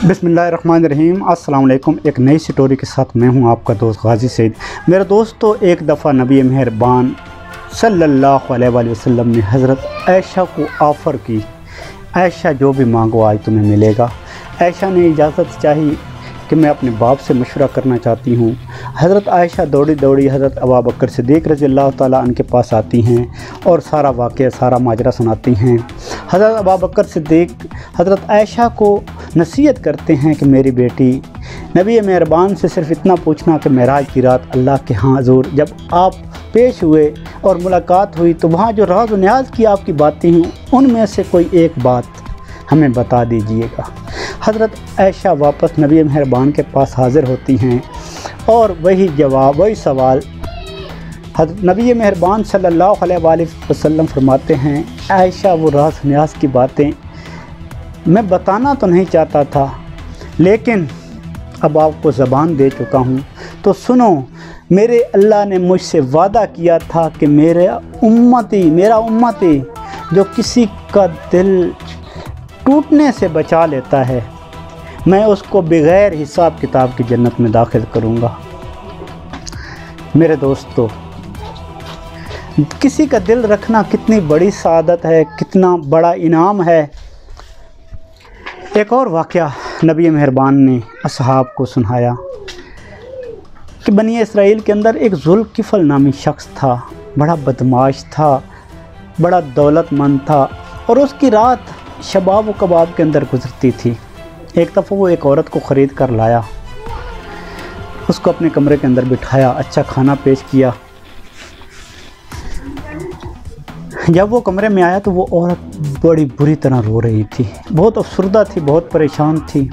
बिस्मिल्लाहिर्रहमानिर्रहीम। अस्सलाम वालेकुम। एक नई स्टोरी के साथ मैं हूं आपका दोस्त गाजी सईद। मेरे दोस्तों, एक दफ़ा नबी मेहरबान सल्लल्लाहु अलैहि वसल्लम ने हज़रत आयशा को ऑफ़र की, आयशा जो भी मांगो आज तुम्हें मिलेगा। आयशा ने इजाज़त चाही कि मैं अपने बाप से मशवरा करना चाहती हूँ। हज़रत आयशा दौड़ी दौड़ी हज़रत अबू बकर सिद्दीक़ रज़ियल्लाहु ताला अन्हु के पास आती हैं और सारा वाक़या सारा माजरा सुनाती हैं। हज़रत अबू बकर सिद्दीक़ हज़रत आयशा को नसीहत करते हैं कि मेरी बेटी, नबी मेहरबान से सिर्फ़ इतना पूछना कि मेराज की रात अल्लाह के यहाँ हज़ूर जब आप पेश हुए और मुलाकात हुई तो वहाँ जो राज व न्याज की आपकी बातें हुई उनमें से कोई एक बात हमें बता दीजिएगा। हज़रत आयशा वापस नबी मेहरबान के पास हाज़िर होती हैं और वही जवाब, वही सवाल नबी मेहरबान सल्लल्लाहु अलैहि वसल्लम फरमाते हैं, आयशा वो राज न्याज की बातें मैं बताना तो नहीं चाहता था, लेकिन अब आपको ज़बान दे चुका हूँ तो सुनो। मेरे अल्लाह ने मुझसे वादा किया था कि मेरा उम्मती जो किसी का दिल टूटने से बचा लेता है, मैं उसको बग़ैर हिसाब किताब की जन्नत में दाखिल करूँगा। मेरे दोस्तों, किसी का दिल रखना कितनी बड़ी सआदत है, कितना बड़ा इनाम है। एक और वाक़या नबी मेहरबान ने असहाब को सुनाया कि बनी इसराइल के अंदर एक ज़ुल्किफ़ल नामी शख्स था, बड़ा बदमाश था, बड़ा दौलतमंद था और उसकी रात शबाब व कबाब के अंदर गुजरती थी। एक दफ़ा वो एक औरत को ख़रीद कर लाया, उसको अपने कमरे के अंदर बिठाया, अच्छा खाना पेश किया। जब वो कमरे में आया तो वो औरत बड़ी बुरी तरह रो रही थी, बहुत अफसरदा थी, बहुत परेशान थी।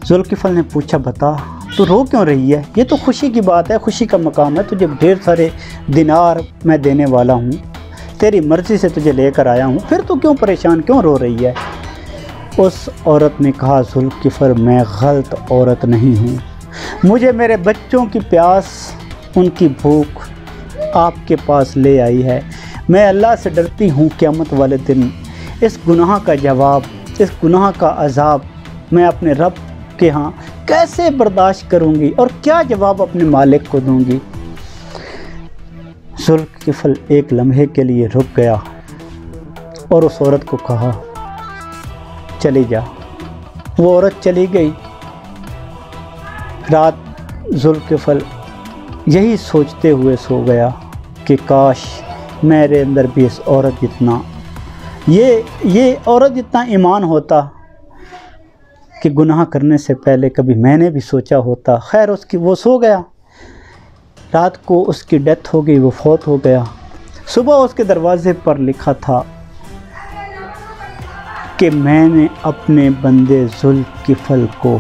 ज़ुल्किफ़ल ने पूछा, बता तू रो क्यों रही है? ये तो खुशी की बात है, खुशी का मकाम है, तुझे ढेर सारे दिनार मैं देने वाला हूँ, तेरी मर्ज़ी से तुझे लेकर आया हूँ, फिर तू क्यों परेशान, क्यों रो रही है? उस औरत ने कहा, ज़ुल्किफ़ल मैं गलत औरत नहीं हूँ, मुझे मेरे बच्चों की प्यास, उनकी भूख आपके पास ले आई है। मैं अल्लाह से डरती हूँ क़यामत वाले दिन इस गुनाह का जवाब, इस गुनाह का अज़ाब मैं अपने रब के यहाँ कैसे बर्दाश्त करूँगी और क्या जवाब अपने मालिक को दूँगी। ज़ुल्किफ़ल एक लम्हे के लिए रुक गया और उस औरत को कहा, चली जा। वो औरत चली गई। रात ज़ुल्किफ़ल यही सोचते हुए सो गया कि काश मेरे अंदर भी इस औरत जितना ये औरत जितना ईमान होता कि गुनाह करने से पहले कभी मैंने भी सोचा होता। खैर, उसकी वो सो गया, रात को उसकी डेथ हो गई, वो फौत हो गया। सुबह उसके दरवाज़े पर लिखा था कि मैंने अपने बंदे ज़ुल्किफ़ल को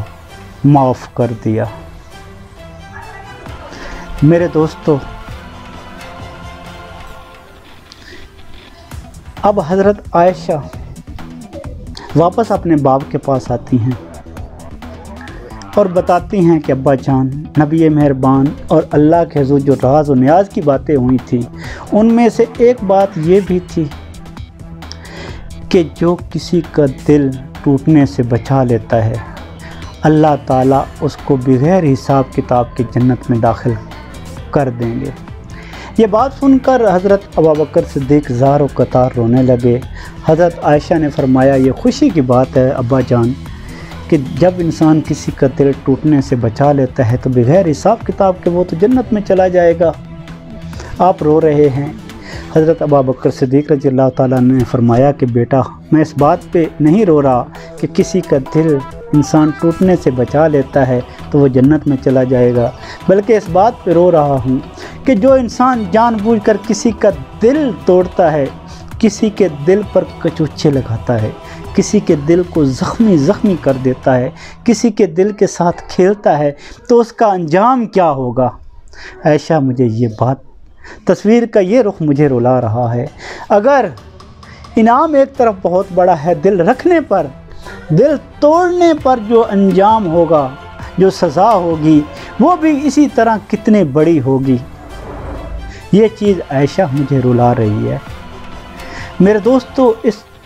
माफ़ कर दिया। मेरे दोस्तों, अब हज़रत आयशा वापस अपने बाप के पास आती हैं और बताती हैं कि अब्बा जान, नबी मेहरबान और अल्लाह के हुज़ूर जो राज और न्याज की बातें हुई थी उनमें से एक बात ये भी थी कि जो किसी का दिल टूटने से बचा लेता है, अल्लाह ताला उसको बग़ैर हिसाब किताब की जन्नत में दाखिल कर देंगे। ये बात सुनकर हज़रत अबू बकर सिद्दीक़ ज़ार व कतार रोने लगे। हज़रत आयशा ने फरमाया, ये खुशी की बात है अब्बा जान कि जब इंसान किसी का दिल टूटने से बचा लेता है तो बग़ैर हिसाब किताब के वो तो जन्नत में चला जाएगा। आप रो रहे हैं। हज़रत अबू बकर सिद्दीक़ रज़ियल्लाहु ताला ने फरमाया कि बेटा, मैं इस बात पे नहीं रो रहा कि किसी का दिल इंसान टूटने से बचा लेता है तो वो जन्नत में चला जाएगा, बल्कि इस बात पे रो रहा हूँ कि जो इंसान जानबूझकर किसी का दिल तोड़ता है, किसी के दिल पर कचूचे लगाता है, किसी के दिल को ज़ख्मी कर देता है, किसी के दिल के साथ खेलता है, तो उसका अंजाम क्या होगा। ऐशा, मुझे ये बात, तस्वीर का ये रुख मुझे रुला रहा है। अगर इनाम एक तरफ बहुत बड़ा है, दिल रखने पर, दिल तोड़ने पर जो अंजाम होगा, जो सज़ा होगी, वो भी इसी तरह कितनी बड़ी होगी। ये चीज़ आयशा मुझे रुला रही है। मेरे दोस्तों, इस